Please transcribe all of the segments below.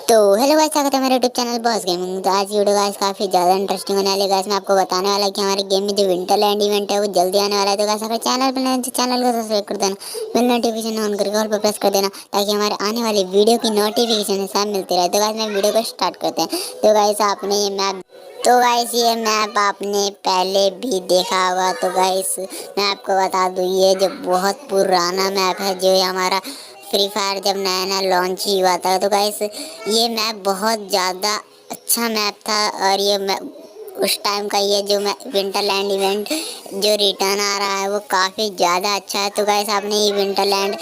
तो hello guys, स्वागत है मेरे यूट्यूब चैनल बॉस गेमिंग। तो आज वीडियो गाइस काफी ज्यादा इंटरेस्टिंग होने वाली है गाइस। मैं आपको बताने वाला कि हमारे गेम में जो विंटरलैंड इवेंट है वो जल्दी आने वाला है। तो गाइस अगर चैनल पर नए हैं तो चैनल को सब्सक्राइब कर देना, बेल नोटिफिकेशन ऑन करके ऑल पर प्रेस कर देना ताकि हमारे आने वाली वीडियो की नोटिफिकेशन सब मिलती रहे। तो गाइस मैं वीडियो को स्टार्ट करते हैं। तो गाइस आपने ये मैप आपने पहले भी देखा होगा। तो गाइस मैं आपको बता दूं, ये जो बहुत पुराना मैप है, जो हमारा फ्री फायर जब नया नया लॉन्च ही हुआ था। तो गाइस ये मैप बहुत ज़्यादा अच्छा मैप था, और ये उस टाइम का ये जो विंटरलैंड इवेंट जो रिटर्न आ रहा है वो काफ़ी ज़्यादा अच्छा है। तो गाइस आपने ये विंटरलैंड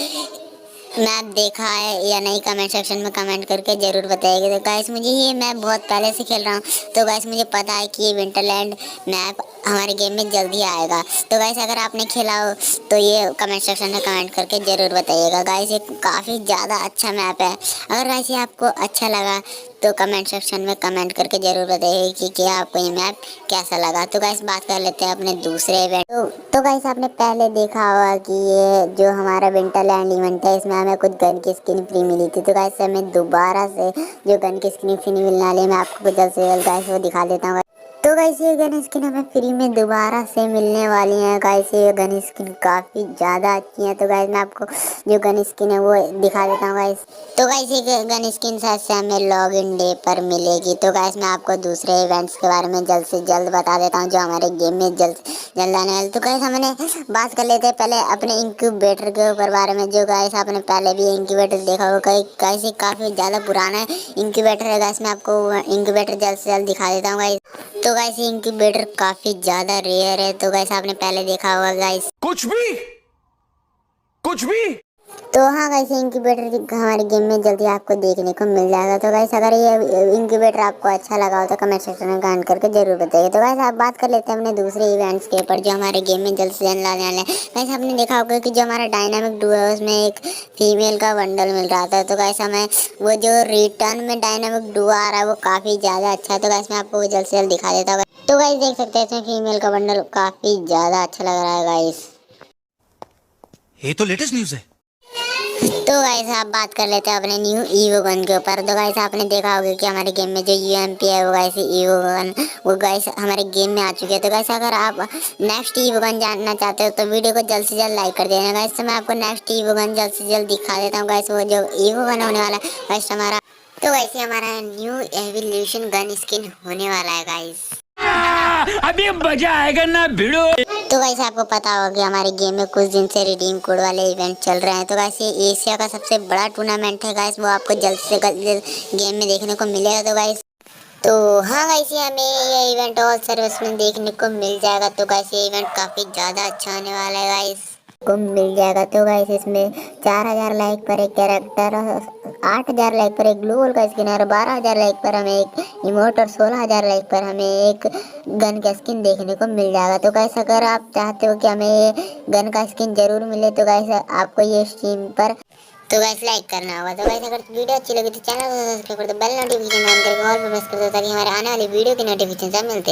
मैप देखा है या नहीं, कमेंट सेक्शन में कमेंट करके ज़रूर बताइएगा। तो गाइस मुझे ये मैप बहुत पहले से खेल रहा हूँ, तो गाइस मुझे पता है कि ये विंटरलैंड मैप हमारे गेम में जल्दी आएगा। तो गाइस अगर आपने खेला हो तो ये कमेंट सेक्शन में कमेंट करके ज़रूर बताइएगा। गाइस ये काफ़ी ज़्यादा अच्छा मैप है। अगर गाइस ये आपको अच्छा लगा तो कमेंट सेक्शन में कमेंट करके ज़रूर बताइए कि क्या आपको ये मैप कैसा लगा। तो गाइस बात कर लेते हैं अपने दूसरे इवेंट। तो गाइस आपने पहले देखा होगा कि ये जो हमारा विंटरलैंड इवेंट है, इसमें हमें कुछ गन की स्किन फ्री मिली थी। तो गाइस हमें दोबारा से जो गन की स्किन फ्री मिलने वाली है, मैं आपको जल्द से जल्द गाइस वो दिखा देता हूँ। तो गाइस ये गन स्किन हमें फ्री में दोबारा से मिलने वाली है। गाइस ये गन स्किन काफ़ी ज़्यादा अच्छी है। तो गाइस मैं आपको जो गन स्किन है वो दिखा देता हूँ गाइस। तो गाइस ये गन स्किन शायद से हमें लॉग इन डे पर मिलेगी। तो गाइस मैं आपको दूसरे इवेंट्स के बारे में जल्द से जल्द बता देता हूँ जो हमारे गेम में जल्द आने वाले। तो गाइस हमने बात कर लेते हैं पहले अपने इंक्यूबेटर के ऊपर बारे में। जो गाइस आपने पहले भी इंक्यूबेटर देखा होगा, गाइस ये काफ़ी ज़्यादा पुराना इंक्यूबेटर है। गाइस मैं आपको इंक्यूबेटर जल्द से जल्द दिखा देता हूँ गाइस। तो गाइस ये इंक्यूबेटर काफ़ी ज़्यादा रेयर है। तो गाइस आपने पहले देखा होगा गाइस, कुछ भी। तो हाँ गाइस इंक्यूबेटर हमारे गेम में जल्दी आपको देखने को मिल जाएगा। तो गाइस अगर ये इंक्यूबेटर आपको अच्छा लगा हो तो कमेंट सेक्शन में कमेंट करके जरूर बताइए। तो गाइस आप बात कर लेते हैं अपने दूसरे इवेंट्स के ऊपर जो हमारे गेम में जल्द से जल्द आने वाले हैं। गाइस आपने देखा होगा कि जो हमारा डायनामिक डुओ है उसमें एक फीमेल का बंडल मिल रहा था। तो गाइस हमें वो जो रिटर्न में डायनामिक डुओ आ रहा है वो काफ़ी ज़्यादा अच्छा है। तो गाइस मैं आपको जल्द से जल्द दिखा देता हूँ। तो गाइस देख सकते हैं इसमें फीमेल का बंडल काफ़ी ज़्यादा अच्छा लग रहा है गाइस। ये तो लेटेस्ट न्यूज़ है। तो गाइस आप बात कर लेते हैं अपने न्यू ईवो गन के ऊपर। तो गाइस आपने देखा होगा कि हमारे गेम में जो यूएमपी है वो गाइस ईवो गन वो गाइस हमारे गेम में आ चुके हैं। तो गाइस अगर आप नेक्स्ट ईवो गन जानना चाहते हो तो वीडियो को जल्द से जल्द लाइक कर देना गाइस। तो मैं आपको नेक्स्ट ईवो गन जल्द से जल्द दिखा देता हूँ गाइस, वो जो ईवो गन होने वाला है गाइस हमारा। तो गाइस ये हमारा न्यू एवोल्यूशन गन स्किन होने वाला है गाइस। अभी मजा आएगा ना भिड़ो। तो गाइस आपको पता होगा कि हमारे गेम में कुछ दिन से रिडीम कोड वाले इवेंट चल रहे हैं। तो गाइस ये एशिया का सबसे बड़ा टूर्नामेंट है गाइस, वो आपको जल्द से जल्द गेम में देखने को मिलेगा। तो गाइस हाँ गाइस ये हमें ये इवेंट ऑल सर्विस में देखने को मिल जाएगा। तो गाइस ये इवेंट काफ़ी ज़्यादा अच्छा होने वाला है गाइस को मिल जाएगा। तो गाइस इसमें 4000 लाइक पर एक कैरेक्टर, 8000 लाइक पर एक ग्लोबल का स्किन और 12000 लाइक पर हमें एक इमोट और 16000 लाइक पर हमें एक गन का स्किन देखने को मिल जाएगा। तो गाइस अगर आप चाहते हो कि हमें ये गन का स्किन जरूर मिले तो गाइस आपको ये स्ट्रीम पर तो गाइस लाइक करना होगा। तो गाइस अगर वीडियो अच्छी लगी तो चैनल को सब्सक्राइब कर दो, बेल नोटिफिकेशन ऑन करके ऑल पर प्रेस कर दो ताकि हमारे आने वाली वीडियो की नोटिफिकेशन सब मिलते